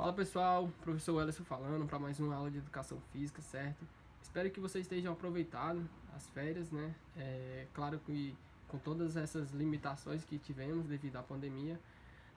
Fala pessoal, professor Welleson falando para mais uma aula de educação física, certo? Espero que vocês estejam aproveitando as férias, né? Claro que com todas essas limitações que tivemos devido à pandemia,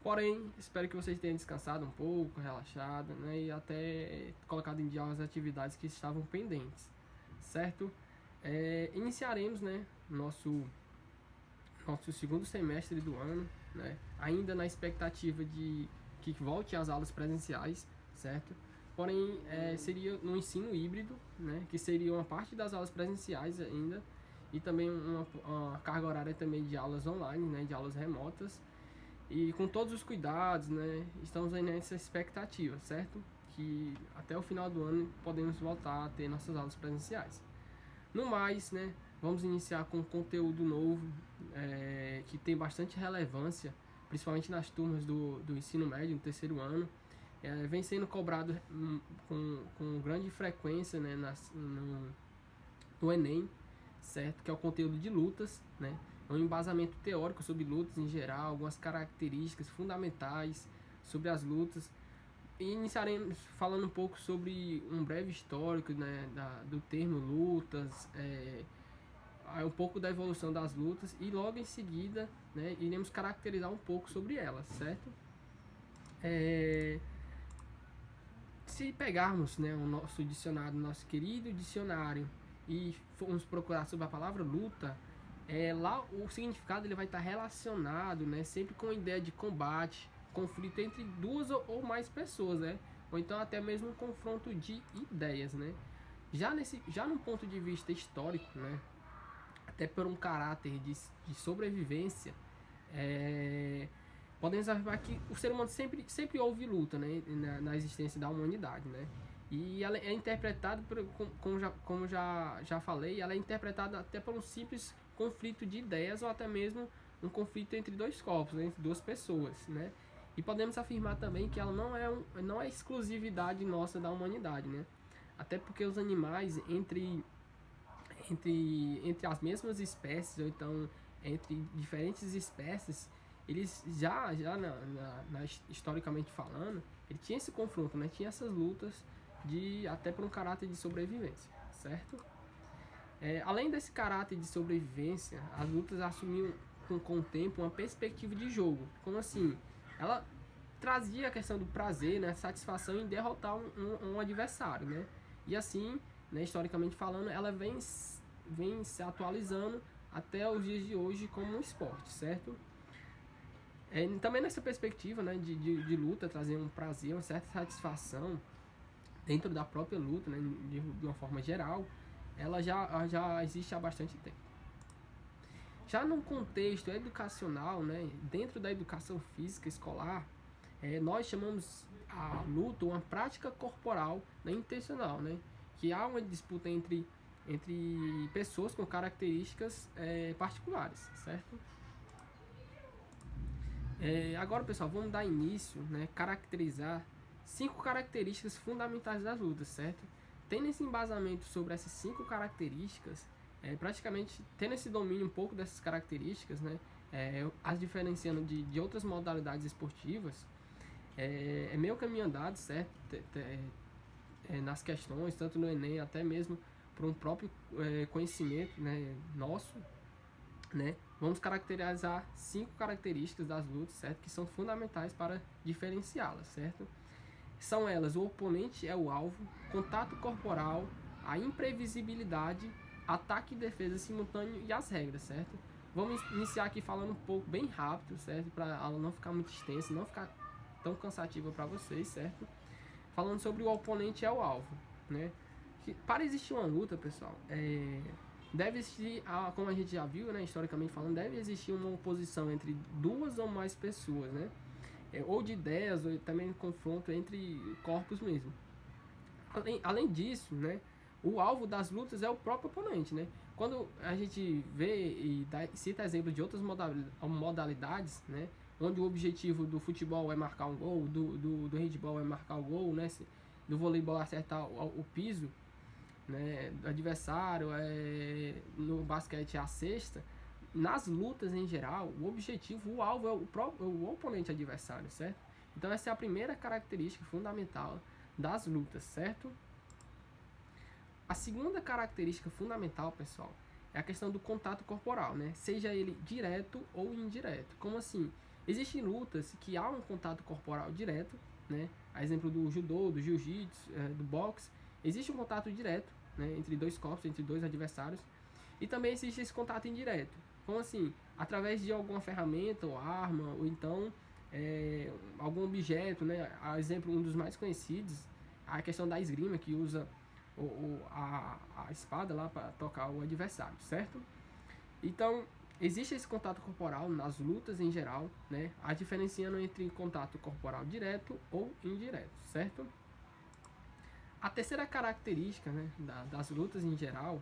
porém, espero que vocês tenham descansado um pouco, relaxado, né? E até colocado em dia as atividades que estavam pendentes, certo? Iniciaremos, né? Nosso segundo semestre do ano, né? Ainda na expectativa de que volte às aulas presenciais, certo? Porém, seria no ensino híbrido, né? Que seria uma parte das aulas presenciais ainda e também uma carga horária também de aulas online, né? De aulas remotas e com todos os cuidados, né? Estamos aí nessa expectativa, certo? Que até o final do ano podemos voltar a ter nossas aulas presenciais. No mais, né, vamos iniciar com um conteúdo novo que tem bastante relevância, principalmente nas turmas do ensino médio, no terceiro ano. Vem sendo cobrado com grande frequência, né, no Enem, certo? Que é o conteúdo de lutas, né? É um embasamento teórico sobre lutas em geral, algumas características fundamentais sobre as lutas. E iniciaremos falando um pouco sobre um breve histórico, né, do termo lutas, um pouco da evolução das lutas e logo em seguida, né, iremos caracterizar um pouco sobre elas, certo? Se pegarmos, né, o nosso dicionário, nosso querido dicionário, e formos procurar sobre a palavra luta, lá o significado ele vai estar relacionado, né, sempre com a ideia de combate, conflito entre duas ou mais pessoas, né, ou então até mesmo um confronto de ideias, né. Já num ponto de vista histórico, né, até por um caráter de sobrevivência, podemos afirmar que o ser humano sempre houve luta, né, na existência da humanidade, né? E ela é interpretada, como já falei, ela é interpretada até por um simples conflito de ideias ou até mesmo um conflito entre dois corpos, né, entre duas pessoas, né? E podemos afirmar também que ela não é exclusividade nossa da humanidade, né? Até porque os animais entre as mesmas espécies ou então entre diferentes espécies, eles historicamente falando, ele tinha esse confronto, né? Tinha essas lutas até por um caráter de sobrevivência, certo? Além desse caráter de sobrevivência, as lutas assumiam com o tempo uma perspectiva de jogo. Como assim? Ela trazia a questão do prazer, né, satisfação em derrotar um adversário, né? E assim, né, historicamente falando, ela vem se atualizando até os dias de hoje como um esporte, certo? Também nessa perspectiva, né, de luta, trazer um prazer, uma certa satisfação dentro da própria luta, né, de uma forma geral, ela já existe há bastante tempo. Já num contexto educacional, né, dentro da educação física escolar, nós chamamos a luta uma prática corporal, né, intencional, né, que há uma disputa entre pessoas com características particulares, certo? Agora, pessoal, vamos dar início, né, caracterizar 5 características fundamentais das lutas, certo? Tendo esse embasamento sobre essas 5 características, praticamente tendo esse domínio um pouco dessas características, né, as diferenciando de outras modalidades esportivas, é meio caminho andado, certo? Nas questões, tanto no Enem, até mesmo por um próprio conhecimento, né, nosso, né? Vamos caracterizar 5 características das lutas, certo? Que são fundamentais para diferenciá-las, certo? São elas: o oponente é o alvo, contato corporal, a imprevisibilidade, ataque e defesa simultâneo e as regras, certo? Vamos iniciar aqui falando um pouco bem rápido, certo? Para a aula não ficar muito extensa, não ficar tão cansativa para vocês, certo? Falando sobre o oponente é o alvo, né? Para existir uma luta, pessoal, deve existir, como a gente já viu, né, historicamente falando, deve existir uma oposição entre duas ou mais pessoas, né? Ou de ideias, ou também confronto entre corpos mesmo. Além disso, né, o alvo das lutas é o próprio oponente, né? Quando a gente vê e cita exemplos de outras modalidades, né, onde o objetivo do futebol é marcar um gol, do handebol é marcar o gol, né, do voleibol acertar o piso, né, do adversário, no basquete é a cesta. Nas lutas em geral, o objetivo, o alvo é o oponente adversário, certo? Então essa é a primeira característica fundamental das lutas, certo? A segunda característica fundamental, pessoal, é a questão do contato corporal, né? Seja ele direto ou indireto. Como assim? Existem lutas que há um contato corporal direto, né? A exemplo do judô, do jiu-jitsu, do boxe, existe um contato direto, né? Entre dois corpos, entre dois adversários. E também existe esse contato indireto. Como assim? Através de alguma ferramenta ou arma, ou então algum objeto, né? A exemplo, um dos mais conhecidos, a questão da esgrima, que usa a espada lá para tocar o adversário, certo? Então, existe esse contato corporal nas lutas em geral, né? A diferenciando entre contato corporal direto ou indireto, certo? A terceira característica, né, das lutas em geral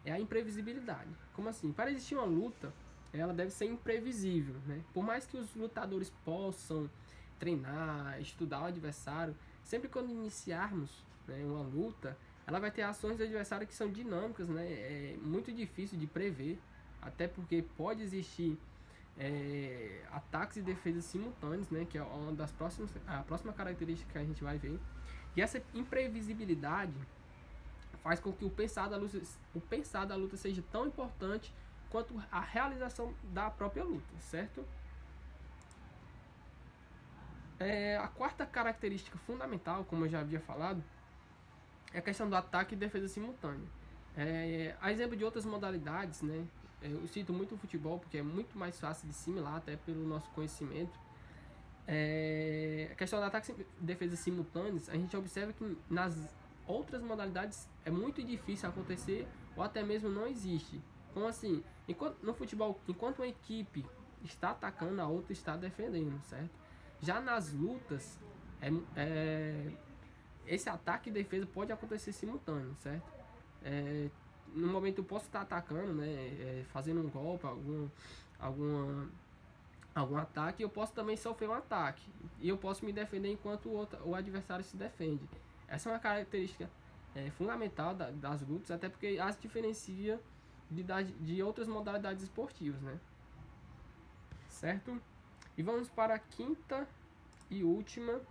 é a imprevisibilidade. Como assim? Para existir uma luta, ela deve ser imprevisível, né? Por mais que os lutadores possam treinar, estudar o adversário, sempre quando iniciarmos, né, uma luta, ela vai ter ações do adversário que são dinâmicas, né? É muito difícil de prever, até porque pode existir ataques e defesas simultâneos, né? Que é uma das a próxima característica que a gente vai ver. E essa imprevisibilidade faz com que o pensar da luta seja tão importante quanto a realização da própria luta, certo? A quarta característica fundamental, como eu já havia falado, é a questão do ataque e defesa simultânea. A exemplo de outras modalidades, né? Eu cito muito o futebol porque é muito mais fácil de assimilar, até pelo nosso conhecimento. A questão do ataque e defesa simultâneos, a gente observa que nas outras modalidades é muito difícil acontecer ou até mesmo não existe. Como assim? No futebol, enquanto uma equipe está atacando, a outra está defendendo, certo? Já nas lutas, esse ataque e defesa pode acontecer simultâneo, certo? No momento eu posso estar atacando, né, fazendo um golpe, algum ataque, eu posso também sofrer um ataque e eu posso me defender enquanto o adversário se defende. Essa é uma característica fundamental das lutas, até porque as diferencia de outras modalidades esportivas, né? Certo? E vamos para a quinta e última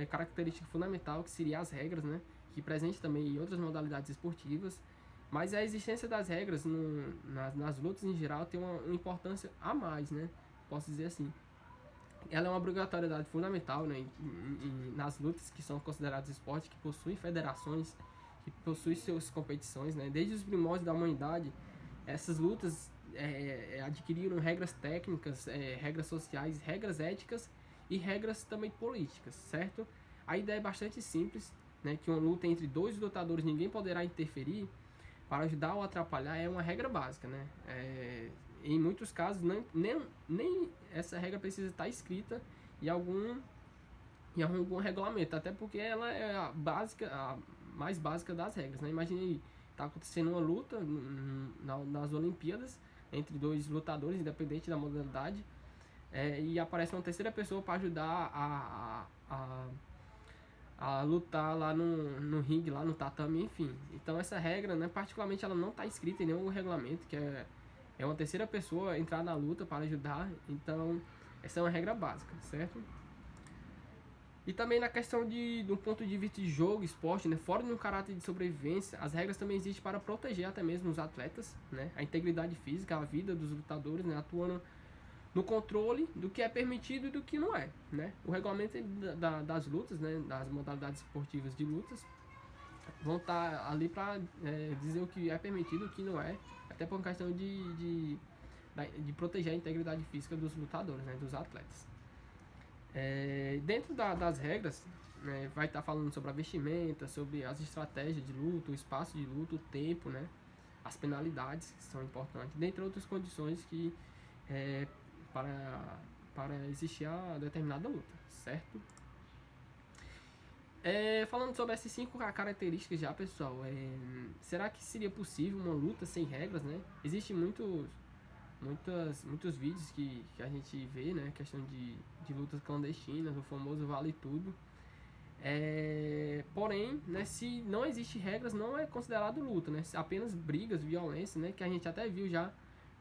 característica fundamental, que seria as regras, né? Que presente também em outras modalidades esportivas, mas a existência das regras nas lutas em geral tem uma importância a mais, né? Posso dizer assim. Ela é uma obrigatoriedade fundamental, né, nas lutas que são consideradas esportes, que possuem federações, que possuem suas competições, né? Desde os primórdios da humanidade, essas lutas adquiriram regras técnicas, regras sociais, regras éticas e regras também políticas, certo? A ideia é bastante simples, né, que uma luta entre dois lutadores ninguém poderá interferir para ajudar ou atrapalhar é uma regra básica, né? Em muitos casos, nem essa regra precisa estar escrita em algum regulamento, até porque ela é a mais básica das regras, né? Imagine aí, tá acontecendo uma luta nas Olimpíadas entre dois lutadores, independente da modalidade, e aparece uma terceira pessoa para ajudar a lutar lá no ringue, lá no tatame, enfim. Então essa regra, né, particularmente, ela não está escrita em nenhum regulamento, que é uma terceira pessoa entrar na luta para ajudar. Então essa é uma regra básica, certo? E também na questão de um ponto de vista de jogo, esporte, né, fora de um caráter de sobrevivência, as regras também existem para proteger até mesmo os atletas, né, a integridade física, a vida dos lutadores, né, atuando no controle do que é permitido e do que não é, né? O regulamento das lutas, né, das modalidades esportivas de lutas, vão estar ali para dizer o que é permitido e o que não é, até por uma questão de proteger a integridade física dos lutadores, né, dos atletas. Dentro das regras, né, vai estar falando sobre a vestimenta, sobre as estratégias de luta, o espaço de luta, o tempo, né, as penalidades que são importantes, dentre outras condições que para existir a determinada luta, certo? Falando sobre essas 5 características já, pessoal, será que seria possível uma luta sem regras, né? Existem muitos vídeos que a gente vê, né? Questão de lutas clandestinas, o famoso vale tudo. Porém, né, se não existe regras, não é considerado luta, né? Apenas brigas, violência, né? Que a gente até viu já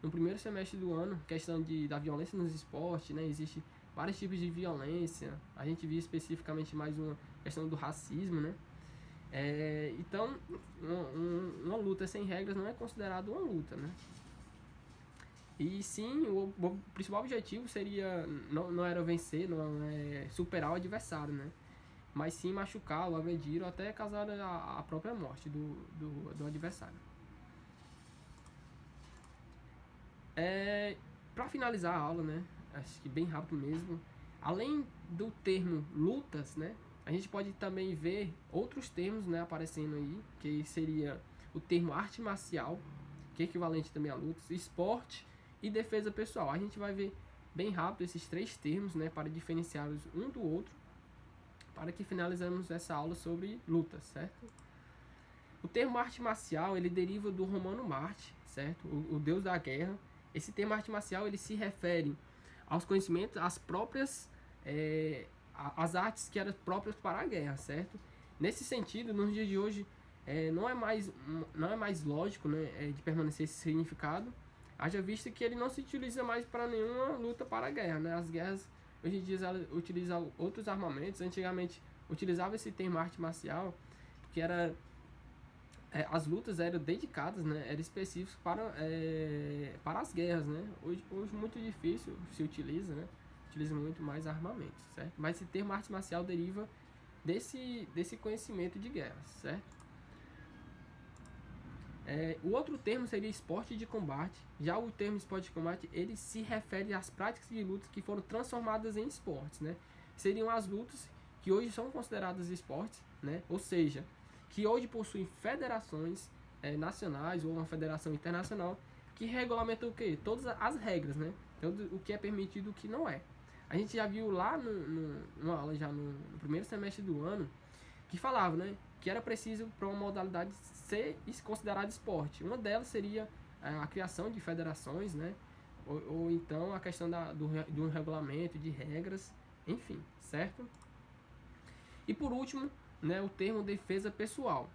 no primeiro semestre do ano, questão da violência nos esportes, né? Existe vários tipos de violência. A gente via especificamente mais uma questão do racismo, né? Então, uma luta sem regras não é considerada uma luta, né? E sim, o principal objetivo seria, não era vencer, não é superar o adversário, né? Mas sim machucá-lo, agredir ou até causar a própria morte do adversário. Para finalizar a aula, né? Acho que bem rápido mesmo. Além do termo lutas, né? A gente pode também ver outros termos, né, aparecendo aí, que seria o termo arte marcial, que é equivalente também a lutas, esporte e defesa pessoal. A gente vai ver bem rápido esses três termos, né, para diferenciá-los um do outro, para que finalizemos essa aula sobre lutas, certo? O termo arte marcial, ele deriva do romano Marte, certo? O deus da guerra. Esse termo arte marcial, ele se refere aos conhecimentos, às próprias as artes que eram próprias para a guerra, certo? Nesse sentido, nos dias de hoje, não é mais lógico, né, de permanecer esse significado, haja visto que ele não se utiliza mais para nenhuma luta para a guerra, né? As guerras, hoje em dia, elas utilizam outros armamentos. Antigamente, utilizava esse termo arte marcial, que era... as lutas eram dedicadas, né? Eram específicas para as guerras, né? Hoje muito difícil se utiliza, né? Utiliza muito mais armamentos, certo? Mas esse termo arte marcial deriva desse conhecimento de guerras, certo? O outro termo seria esporte de combate. Já o termo esporte de combate, ele se refere às práticas de lutas que foram transformadas em esportes, né? Seriam as lutas que hoje são consideradas esportes, né? Ou seja, que hoje possuem federações nacionais ou uma federação internacional que regulamentam o quê? Todas as regras, né? Então, o que é permitido e o que não é. A gente já viu lá numa aula, já no primeiro semestre do ano, que falava, né, que era preciso para uma modalidade ser considerada esporte. Uma delas seria a criação de federações, né, ou então a questão de um regulamento, de regras, enfim, certo? E por último, né, o termo defesa pessoal.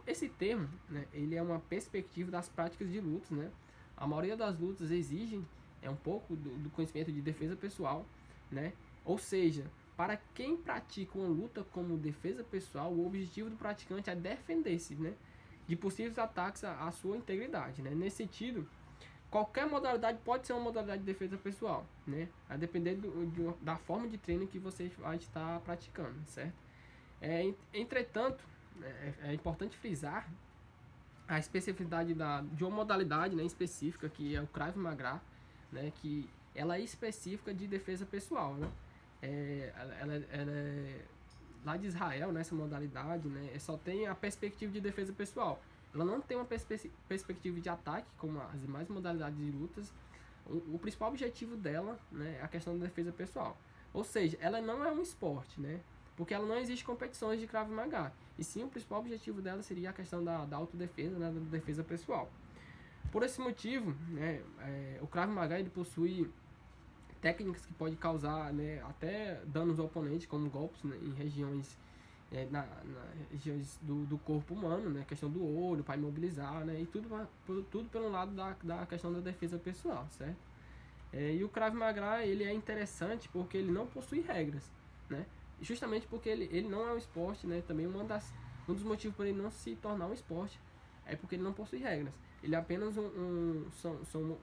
Esse termo, né, ele é uma perspectiva das práticas de lutas, né? A maioria das lutas exigem um pouco do conhecimento de defesa pessoal, né? Ou seja, para quem pratica uma luta como defesa pessoal, o objetivo do praticante é defender-se, né, de possíveis ataques à sua integridade, né? Nesse sentido, qualquer modalidade pode ser uma modalidade de defesa pessoal, né? A depender da forma de treino que você vai estar praticando, certo? Entretanto, é importante frisar a especificidade de uma modalidade, né, específica, que é o Krav Maga, né, que ela é específica de defesa pessoal, né? Ela é lá de Israel, né, essa modalidade, né, só tem a perspectiva de defesa pessoal. Ela não tem uma perspectiva de ataque, como as demais modalidades de lutas. O principal objetivo dela, né, é a questão da defesa pessoal. Ou seja, ela não é um esporte, né, porque ela não existe competições de Krav Maga. E sim, o principal objetivo dela seria a questão da autodefesa, né, da defesa pessoal. Por esse motivo, né, o Krav Maga, ele possui técnicas que podem causar, né, até danos ao oponente, como golpes, né, em regiões, regiões do corpo humano, né, questão do olho, para imobilizar, né, e tudo pelo lado da questão da defesa pessoal, certo? E o Krav Maga, ele é interessante porque ele não possui regras, né, justamente porque ele não é um esporte, né, também um dos motivos para ele não se tornar um esporte é porque ele não possui regras. Ele é apenas são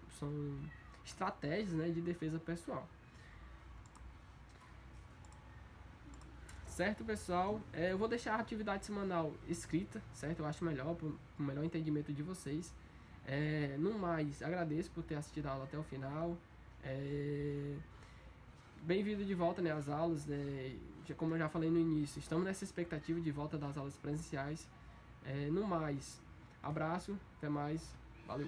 estratégias, né, de defesa pessoal. Certo, pessoal? Eu vou deixar a atividade semanal escrita, certo? Eu acho melhor, para o melhor entendimento de vocês. No mais, agradeço por ter assistido a aula até o final. Bem-vindo de volta, né, às aulas, né? Como eu já falei no início, estamos nessa expectativa de volta das aulas presenciais. No mais, abraço, até mais, valeu!